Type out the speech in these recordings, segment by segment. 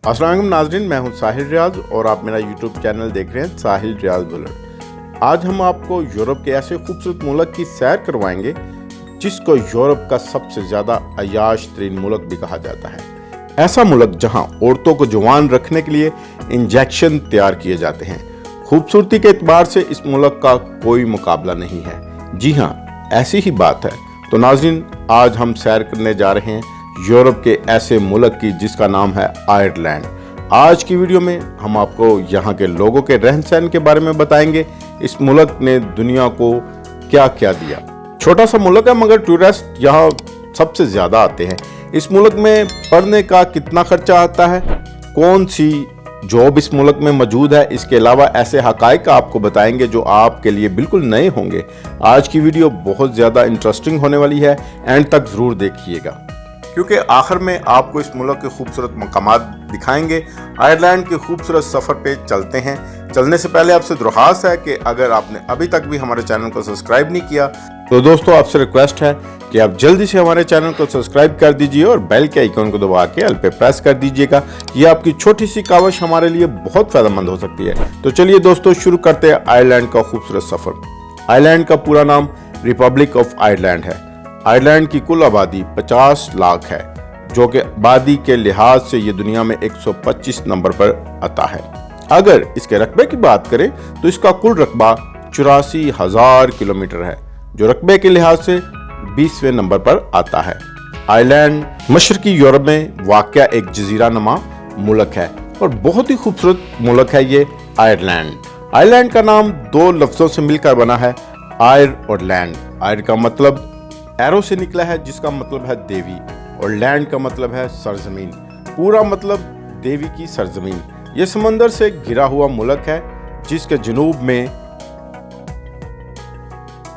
अस्सलाम वालेकुम नाज़रीन, मैं हूं साहिल रियाज और आप मेरा यूट्यूब चैनल देख रहे हैं साहिल रियाज बुलर। आज हम आपको यूरोप के ऐसे खूबसूरत मुल्क की सैर करवाएंगे जिसको यूरोप का सबसे ज़्यादा अयाश तरीन मुल्क भी कहा जाता है। ऐसा मुल्क जहां औरतों को जवान रखने के लिए इंजेक्शन तैयार किए जाते हैं। खूबसूरती के एतबार से इस मुल्क का कोई मुकाबला नहीं है। जी हाँ, ऐसी ही बात है। तो नाज़रीन, आज हम सैर करने जा रहे हैं यूरोप के ऐसे मुल्क की जिसका नाम है आयरलैंड। आज की वीडियो में हम आपको यहाँ के लोगों के रहन सहन के बारे में बताएंगे। इस मुल्क ने दुनिया को क्या क्या दिया। छोटा सा मुल्क है मगर टूरिस्ट यहाँ सबसे ज्यादा आते हैं। इस मुल्क में पढ़ने का कितना खर्चा आता है, कौन सी जॉब इस मुल्क में मौजूद है, इसके अलावा ऐसे हकाइक आपको बताएंगे जो आपके लिए बिल्कुल नए होंगे। आज की वीडियो बहुत ज्यादा इंटरेस्टिंग होने वाली है, एंड तक जरूर देखिएगा क्योंकि आखिर में आपको इस मुल्क के खूबसूरत मकामात दिखाएंगे। आयरलैंड के खूबसूरत सफ़र पे चलते हैं। चलने से पहले आपसे दरख्वास्त है कि अगर आपने अभी तक भी हमारे चैनल को सब्सक्राइब नहीं किया तो दोस्तों आपसे रिक्वेस्ट है कि आप जल्दी से हमारे चैनल को सब्सक्राइब कर दीजिए और बेल के आइकन को दबा के ऑल पे प्रेस कर दीजिएगा। ये आपकी छोटी सी काविश हमारे लिए बहुत फायदेमंद हो सकती है। तो चलिए दोस्तों शुरू करते हैं आयरलैंड का खूबसूरत सफ़र। आयरलैंड का पूरा नाम रिपब्लिक ऑफ आयरलैंड है। आयरलैंड की कुल आबादी 50 लाख है, जो कि आबादी के लिहाज से ये दुनिया में 125 नंबर पर आता है। अगर इसके रकबे की बात करें तो इसका कुल रकबा 84,000 किलोमीटर है, जो रकबे के लिहाज से 20वें नंबर पर आता है। आयरलैंड मशरकी यूरोप में वाक़या एक जजीरा नुमा मुल्क है और बहुत ही खूबसूरत मुल्क है ये आयरलैंड। आयरलैंड का नाम दो लफ्जों से मिलकर बना है, आयर और लैंड। आयर का मतलब एरो से निकला है जिसका मतलब है देवी, और लैंड का मतलब है सरजमीन। पूरा मतलब देवी की सरजमीन। यह समंदर से घिरा हुआ मुल्क है जिसके जनूब में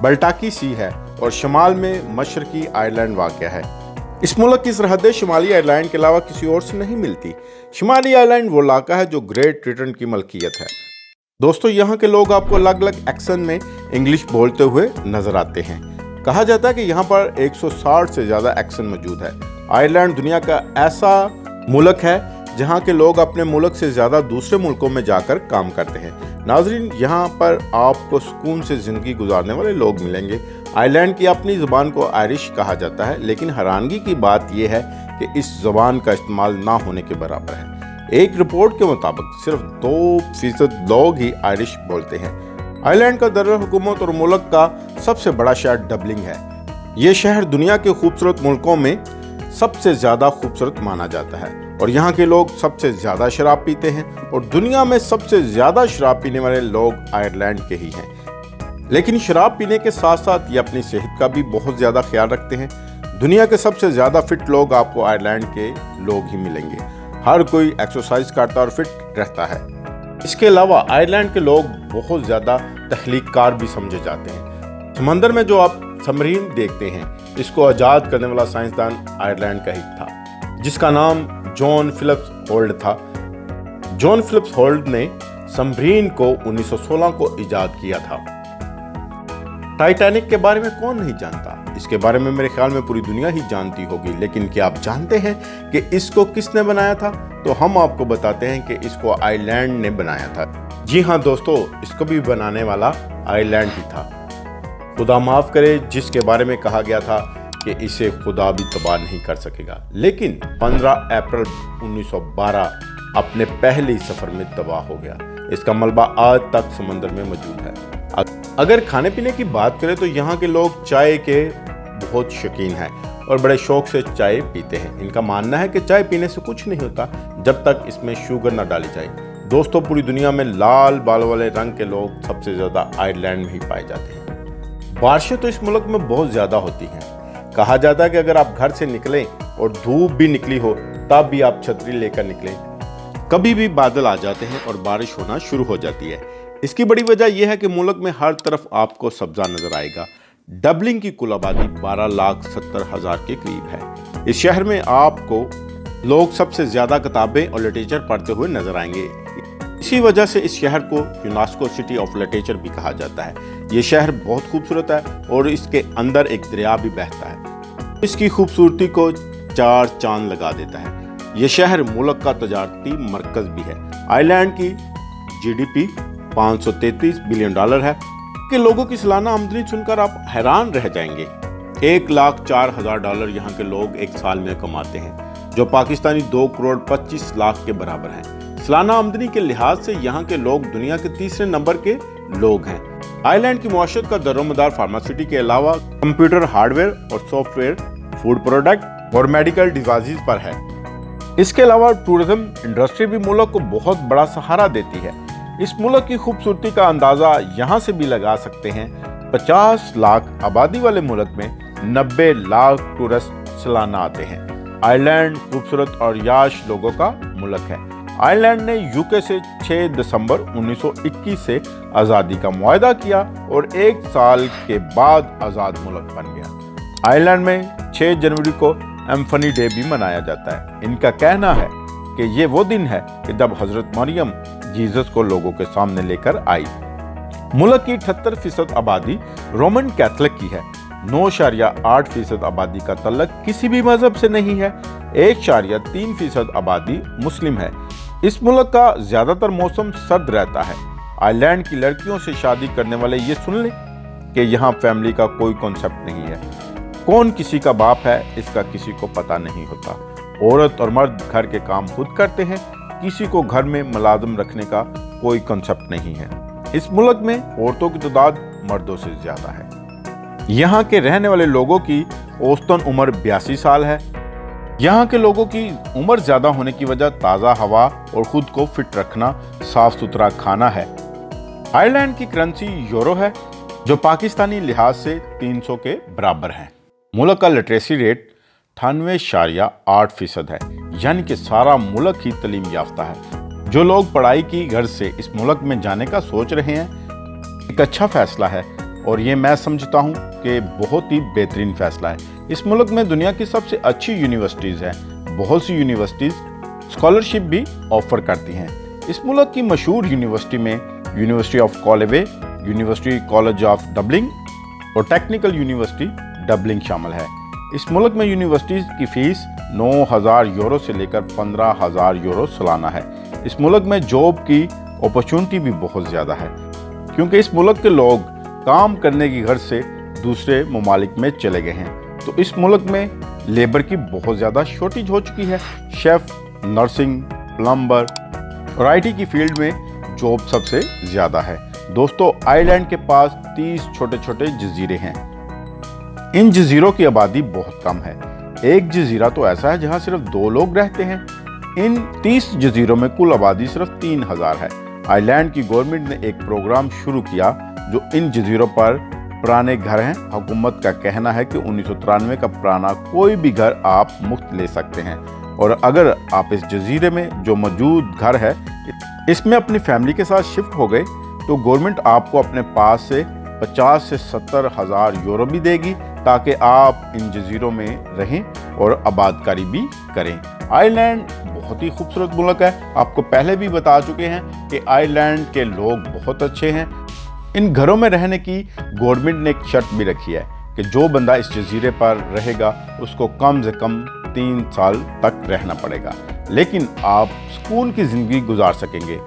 बल्टाकी सी है और शमाल में मशरकी आयरलैंड वाक़या है। इस मुल्क की सरहदें शिमाली आयरलैंड के अलावा किसी और से नहीं मिलती। शिमाली आयरलैंड वो इलाका है जो ग्रेट ब्रिटेन की मलकियत है। दोस्तों, यहाँ के लोग आपको अलग अलग एक्सेंट में इंग्लिश बोलते हुए नजर आते हैं। कहा जाता है कि यहाँ पर 160 से ज़्यादा एक्सेंट मौजूद है। आयरलैंड दुनिया का ऐसा मुल्क है जहाँ के लोग अपने मुल्क से ज़्यादा दूसरे मुल्कों में जाकर काम करते हैं। नाजरीन, यहाँ पर आपको सुकून से ज़िंदगी गुजारने वाले लोग मिलेंगे। आयरलैंड की अपनी ज़ुबान को आयरिश कहा जाता है, लेकिन हैरानगी की बात यह है कि इस ज़ुबान का इस्तेमाल ना होने के बराबर है। एक रिपोर्ट के मुताबिक सिर्फ 2% लोग ही आयरिश बोलते हैं। आयरलैंड का दर हुकूमत और मुल्क का सबसे बड़ा शहर डबलिन है। ये शहर दुनिया के खूबसूरत मुल्कों में सबसे ज़्यादा खूबसूरत माना जाता है और यहाँ के लोग सबसे ज़्यादा शराब पीते हैं, और दुनिया में सबसे ज़्यादा शराब पीने वाले लोग आयरलैंड के ही हैं। लेकिन शराब पीने के साथ साथ ये अपनी सेहत का भी बहुत ज़्यादा ख्याल रखते हैं। दुनिया के सबसे ज़्यादा फिट लोग आपको आयरलैंड के लोग ही मिलेंगे। हर कोई एक्सरसाइज करता और फिट रहता है। इसके अलावा आयरलैंड के लोग बहुत ज़्यादा तख्लीक़कार भी समझे जाते हैं। समंदर में जो आप सबमरीन देखते हैं, इसको आज़ाद करने वाला साइंसदान आयरलैंड का ही था, जिसका नाम जॉन फिलिप्स होल्ड था। जॉन फिलिप्स होल्ड ने सबमरीन को 1916 को ईजाद किया था। टाइटैनिक के बारे में कौन नहीं जानता? इसके बारे में मेरे ख्याल में पूरी दुनिया ही जानती होगी, लेकिन क्या आप जानते हैं कि इसको किसने बनाया था? तो हम आपको बताते हैं कि इसको आयरलैंड ने बनाया था। जी हाँ दोस्तों, इसको भी बनाने वाला आयरलैंड ही था। खुदा माफ करे जिसके बारे में कहा गया था कि इसे खुदा भी तबाह नहीं कर सकेगा, लेकिन 15 अप्रैल 1912 अपने पहले सफर में तबाह हो गया। इसका मलबा आज तक समंदर में मौजूद है। अगर खाने पीने की बात करें तो यहाँ के लोग चाय के बहुत शौकीन हैं और बड़े शौक से चाय पीते हैं। इनका मानना है कि चाय पीने से कुछ नहीं होता जब तक इसमें शुगर ना डाली जाए। दोस्तों, पूरी दुनिया में लाल बाल वाले रंग के लोग सबसे ज़्यादा आयरलैंड में ही पाए जाते हैं। बारिशें तो इस मुल्क में बहुत ज़्यादा होती हैं। कहा जाता है कि अगर आप घर से निकलें और धूप भी निकली हो तब भी आप छतरी लेकर निकलें। कभी भी बादल आ जाते हैं और बारिश होना शुरू हो जाती है। इसकी बड़ी वजह यह है कि मुल्क में हर तरफ आपको सब्जा नजर आएगा। डबलिन की कुल आबादी 12,70,000 के करीब है। इस शहर में आपको लोग सबसे ज्यादा किताबें और लिटरेचर पढ़ते हुए नजर आएंगे। इसी वजह से इस शहर को यूनेस्को सिटी ऑफ लिटरेचर भी कहा जाता है। ये शहर बहुत खूबसूरत है और इसके अंदर एक दरिया भी बहता है। इसकी खूबसूरती को चार चांद लगा देता है। ये शहर मुल्क का तजारती मरकज भी है। आयरलैंड की GDP $533 बिलियन है कि लोगों की सालाना आमदनी सुनकर आप हैरान रह जाएंगे। $1,04,000 यहाँ के लोग एक साल में कमाते हैं, जो पाकिस्तानी 2,25,00,000 के बराबर हैं। सालाना आमदनी के लिहाज से यहाँ के लोग दुनिया के तीसरे नंबर के लोग हैं। आयरलैंड की मुआशरत का दरोमदार फार्मासिटी के अलावा कंप्यूटर हार्डवेयर और सॉफ्टवेयर, फूड प्रोडक्ट और मेडिकल डिवाइसेस पर है। इसके अलावा टूरिज्म इंडस्ट्री भी मुल्क को बहुत बड़ा सहारा देती है। इस मुल्क की खूबसूरती का अंदाजा यहाँ से भी लगा सकते हैं। 50 लाख आबादी वाले मुल्क में 90 लाख टूरिस्ट सालाना आते हैं। आयरलैंड खूबसूरत और याश लोगों का मुल्क है। आयरलैंड ने यूके से 6 दिसंबर 1921 से आज़ादी का मुआहदा किया और 1 साल के बाद आज़ाद मुल्क बन गया। आयरलैंड में 6 जनवरी को एम्फनी डे भी मनाया जाता है। इनका कहना है कि ये वो दिन है कि जब हजरत मरियम जीसस को लोगों के सामने लेकर आई। मुल्क की 78% आबादी रोमन कैथोलिक की है। 9.8% आबादी का तल्लक किसी भी मजहब से नहीं है। 1.3% आबादी मुस्लिम है। इस मुल्क का ज्यादातर मौसम सर्द रहता है। आयरलैंड की लड़कियों से शादी करने वाले ये सुन लें कि यहाँ फैमिली का कोई कॉन्सेप्ट नहीं है। कौन किसी का बाप है इसका किसी को पता नहीं होता। औरत और मर्द घर के काम खुद करते हैं। किसी को घर में मुलाजिम रखने का कोई कॉन्सेप्ट नहीं है। इस मुल्क में औरतों की तादाद मर्दों से ज्यादा है। यहाँ के रहने वाले लोगों की औसतन उम्र 82 साल है। यहाँ के लोगों की उम्र ज्यादा होने की वजह ताज़ा हवा और खुद को फिट रखना, साफ सुथरा खाना है। आयरलैंड की करेंसी यूरो है, जो पाकिस्तानी लिहाज से 300 के बराबर है। मुल्क का लिटरेसी रेट 98.8% है, यानी कि सारा मुल्क ही तालीम याफ्ता है। जो लोग पढ़ाई की गर्ज से इस मुल्क में जाने का सोच रहे हैं, एक अच्छा फैसला है और ये मैं समझता हूँ कि बहुत ही बेहतरीन फैसला है। इस मुल्क में दुनिया की सबसे अच्छी यूनिवर्सिटीज़ हैं। बहुत सी यूनिवर्सिटीज़ स्कॉलरशिप भी ऑफर करती हैं। इस मुल्क की मशहूर यूनिवर्सिटी में University of Galway, University College of Dublin और टेक्निकल यूनिवर्सिटी डबलिंग शामिल है। इस मुल्क में यूनिवर्सिटीज़ की फ़ीस 9,000 यूरो से लेकर 15,000 यूरो सालाना है। इस मुल्क में जॉब की अपॉर्चुनिटी भी बहुत ज़्यादा है, क्योंकि इस मुल्क के लोग काम करने की गर्ज से दूसरे ममालिक में चले गए हैं। तो इस मुल्क में लेबर की बहुत ज़्यादा शॉर्टेज हो चुकी है। शेफ़, नर्सिंग, प्लम्बर और IT की फील्ड में जॉब सबसे ज़्यादा है। दोस्तों, आयरलैंड के पास 30 छोटे छोटे जजीरे हैं। इन जजीरों की आबादी बहुत कम है। एक जजीरा तो ऐसा है जहां सिर्फ 2 लोग रहते हैं। इन 30 जजीरों में कुल आबादी सिर्फ 3,000 है। आयरलैंड की गवर्नमेंट ने एक प्रोग्राम शुरू किया जो इन जजीरों पर पुराने घर हैं। हुकूमत का कहना है कि 1993 का पुराना कोई भी घर आप मुफ्त ले सकते हैं, और अगर आप इस जजीरे में जो मौजूद घर है इसमें अपनी फैमिली के साथ शिफ्ट हो गए तो गवर्नमेंट आपको अपने पास से 50 से 70,000 यूरो भी देगी, ताकि आप इन जजीरों में रहें और आबादकारी भी करें। आयरलैंड बहुत ही खूबसूरत मुल्क है। आपको पहले भी बता चुके हैं कि आयरलैंड के लोग बहुत अच्छे हैं। इन घरों में रहने की गवर्नमेंट ने एक शर्त भी रखी है कि जो बंदा इस जजीरे पर रहेगा उसको कम से कम 3 साल तक रहना पड़ेगा, लेकिन आप सुकून की जिंदगी गुजार सकेंगे।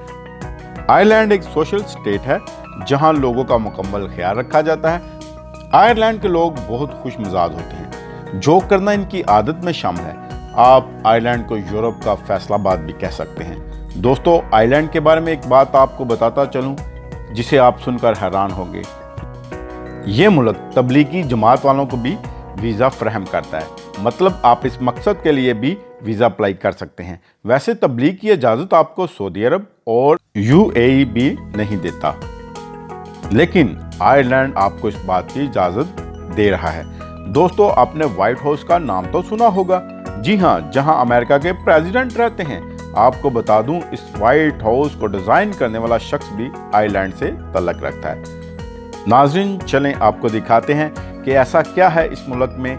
आयरलैंड एक सोशल स्टेट है जहां लोगों का मुकम्मल ख्याल रखा जाता है। आयरलैंड के लोग बहुत खुश मिजाज होते हैं। जोक करना इनकी आदत में शामिल है। आप आयरलैंड को यूरोप का फैसलाबाद भी कह सकते हैं। दोस्तों, आयरलैंड के बारे में एक बात आपको बताता चलूं जिसे आप सुनकर हैरान होंगे। ये मुल्क तबलीगी जमात वालों को भी वीज़ा फ्राहम करता है। मतलब आप इस मकसद के लिए भी वीज़ा अप्लाई कर सकते हैं। वैसे तबलीग की इजाज़त आपको सऊदी अरब और UAE भी नहीं देता, लेकिन आयरलैंड आपको इस बात की इजाज़त दे रहा है। दोस्तों, आपने व्हाइट हाउस का नाम तो सुना होगा। जी हाँ, जहां अमेरिका के प्रेसिडेंट रहते हैं। आपको बता दूं, इस व्हाइट हाउस को डिज़ाइन करने वाला शख्स भी आयरलैंड से तल्लक रखता है। नाज़रीन, चलें आपको दिखाते हैं कि ऐसा क्या है इस मुल्क में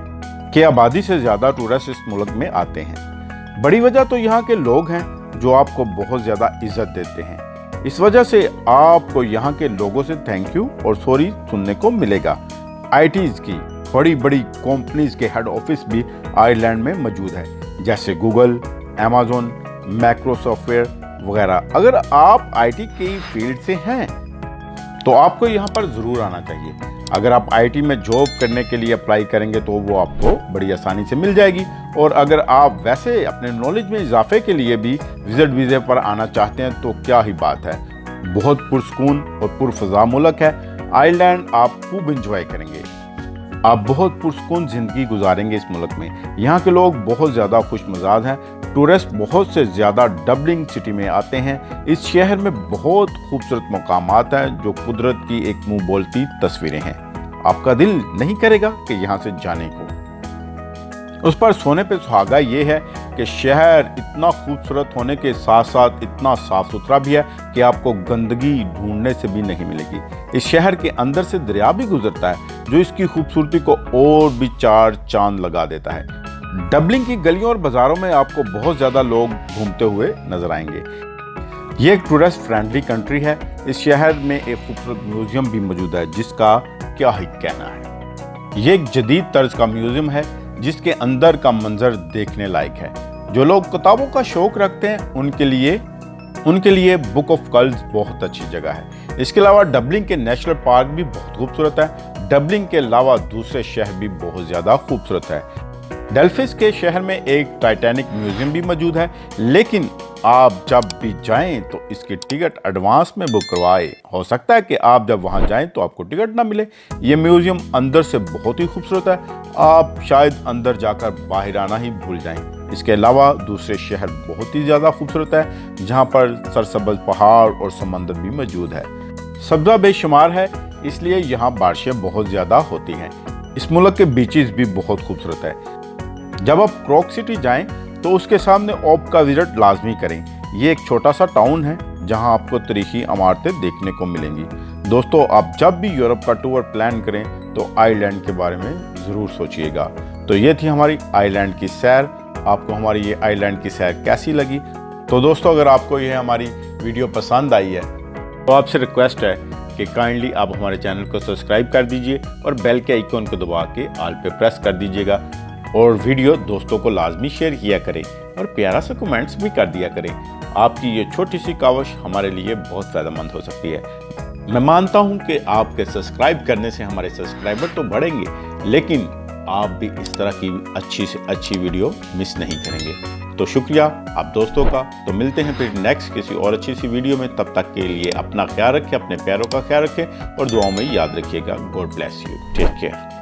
कि आबादी से ज़्यादा टूरिस्ट इस मुल्क में आते हैं। बड़ी वजह तो यहाँ के लोग हैं जो आपको बहुत ज़्यादा इज्जत देते हैं। इस वजह से आपको यहाँ के लोगों से थैंक यू और सॉरी सुनने को मिलेगा। ITs की बड़ी बड़ी कंपनीज के हेड ऑफिस भी आयरलैंड में मौजूद है, जैसे गूगल, अमेज़न, मैक्रो सॉफ्टवेयर वगैरह। अगर आप आईटी की फील्ड से हैं तो आपको यहाँ पर ज़रूर आना चाहिए। अगर आप आईटी में जॉब करने के लिए अप्लाई करेंगे तो वो आपको बड़ी आसानी से मिल जाएगी। और अगर आप वैसे अपने नॉलेज में इजाफे के लिए भी विजिट वीज़े पर आना चाहते हैं तो क्या ही बात है। बहुत पुरसकून और पुरफज़ा मुल्क है आयरलैंड, आप खूब इंजॉय करेंगे। आप बहुत पुरसकून ज़िंदगी गुजारेंगे इस मुल्क में। यहाँ के लोग बहुत ज़्यादा खुशमिजाज हैं। टूरिस्ट बहुत से ज़्यादा डबलिंग सिटी में आते हैं। इस शहर में बहुत खूबसूरत मकामात हैं जो कुदरत की एक मुंह बोलती तस्वीरें हैं। आपका दिल नहीं करेगा कि यहाँ से जाने को। उस पर सोने पे सुहागा ये है कि शहर इतना खूबसूरत होने के साथ साथ इतना साफ सुथरा भी है कि आपको गंदगी ढूंढने से भी नहीं मिलेगी। इस शहर के अंदर से दरिया भी गुजरता है जो इसकी खूबसूरती को और भी चार चांद लगा देता है। डबलिंग की गलियों और बाजारों में आपको बहुत ज़्यादा लोग घूमते हुए नजर आएंगे। ये एक टूरिस्ट फ्रेंडली कंट्री है। इस शहर में एक खूबसूरत म्यूजियम भी मौजूद है जिसका क्या ही कहना है। ये एक जदीद तर्ज का म्यूजियम है जिसके अंदर का मंजर देखने लायक है। जो लोग किताबों का शौक रखते हैं उनके लिए बुक ऑफ कल्स बहुत अच्छी जगह है। इसके अलावा डबलिंग के नेशनल पार्क भी बहुत खूबसूरत है। डबलिंग के अलावा दूसरे शहर भी बहुत ज़्यादा खूबसूरत है। डेल्फिस के शहर में एक टाइटैनिक म्यूजियम भी मौजूद है, लेकिन आप जब भी जाएं तो इसकी टिकट एडवांस में बुक करवाएं। हो सकता है कि आप जब वहां जाएं तो आपको टिकट ना मिले। ये म्यूजियम अंदर से बहुत ही खूबसूरत है, आप शायद अंदर जाकर बाहर आना ही भूल जाएं। इसके अलावा दूसरे शहर बहुत ही ज़्यादा खूबसूरत है जहां पर सरसब्ज पहाड़ और समंदर भी मौजूद है। सब्ज़ा बेशुमार है, इसलिए यहाँ बारिशें बहुत ज़्यादा होती हैं। इस मुल्क के बीचेस भी बहुत खूबसूरत है। जब आप क्रॉक सिटी जाएं तो उसके सामने ओप का विजिट लाजमी करें। ये एक छोटा सा टाउन है जहां आपको तारीखी इमारतें देखने को मिलेंगी। दोस्तों, आप जब भी यूरोप का टूर प्लान करें तो आयरलैंड के बारे में ज़रूर सोचिएगा। तो ये थी हमारी आयरलैंड की सैर। आपको हमारी ये आयरलैंड की सैर कैसी लगी? तो दोस्तों, अगर आपको ये हमारी वीडियो पसंद आई है तो आपसे रिक्वेस्ट है कि काइंडली आप हमारे चैनल को सब्सक्राइब कर दीजिए और बेल के आइकॉन को दबा के ऑल पे प्रेस कर दीजिएगा। और वीडियो दोस्तों को लाजमी शेयर किया करें और प्यारा सा कमेंट्स भी कर दिया करें। आपकी ये छोटी सी काविश हमारे लिए बहुत फ़ायदेमंद हो सकती है। मैं मानता हूं कि आपके सब्सक्राइब करने से हमारे सब्सक्राइबर तो बढ़ेंगे, लेकिन आप भी इस तरह की अच्छी से अच्छी वीडियो मिस नहीं करेंगे। तो शुक्रिया आप दोस्तों का। तो मिलते हैं फिर नेक्स्ट किसी और अच्छी सी वीडियो में। तब तक के लिए अपना ख्याल रखें, अपने प्यारों का ख्याल रखें और दुआओं में याद रखिएगा। God bless you, take care.